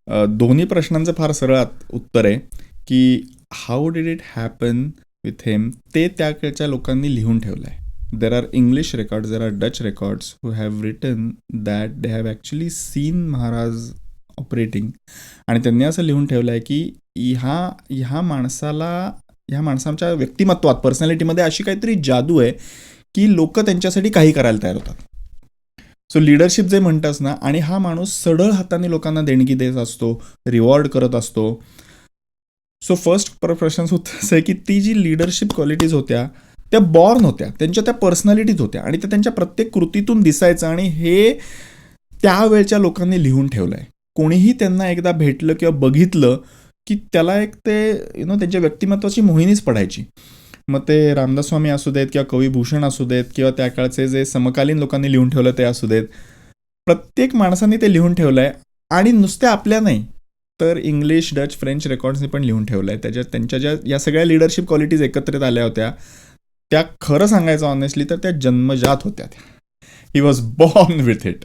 दोन्ही प्रश्नांचं फार सरळ उत्तर आहे की how did it happen with him, ते त्याच्या लोकांनी लिहून ठेवलं आहे. There are English records, there are Dutch records who have written that they have actually seen Maharaj operating. आणि त्यांनी असं लिहून ठेवलं आहे की ह्या माणसाच्या व्यक्तिमत्वात, पर्सनॅलिटीमध्ये अशी काहीतरी जादू आहे की लोक त्यांच्यासाठी काही करायला तयार होतात. सो लिडरशिप जे म्हणतास ना, आणि हा माणूस सरळ हाताने लोकांना देणगी देत असतो, रिवॉर्ड करत असतो. सो फर्स्ट प्रश्न असं आहे की ती जी लिडरशिप क्वालिटीज होत्या त्या बॉर्न होत्या, त्यांच्या त्या पर्सनॅलिटीज होत्या आणि ते त्यांच्या प्रत्येक कृतीतून दिसायचं. आणि हे त्यावेळच्या लोकांनी लिहून ठेवलं आहे. कोणीही त्यांना एकदा भेटलं किंवा बघितलं की त्याला एक ते त्यांच्या व्यक्तिमत्वाची मोहिनीच पडायची. मग ते रामदास स्वामी असू देत किंवा कवी भूषण असू देत किंवा त्या काळचे जे समकालीन लोकांनी लिहून ठेवलं ते असू देत, प्रत्येक माणसाने ते लिहून ठेवलं आहे. आणि नुसत्या आपल्या नाही तर इंग्लिश, डच, फ्रेंच रेकॉर्ड्सनी पण लिहून ठेवलं आहे. त्याच्यात त्यांच्या ज्या या सगळ्या लिडरशिप क्वालिटीज एकत्रित आल्या होत्या, त्या खरं सांगायचं ऑनेस्टली तर त्या जन्मजात होत्या. He was born with it.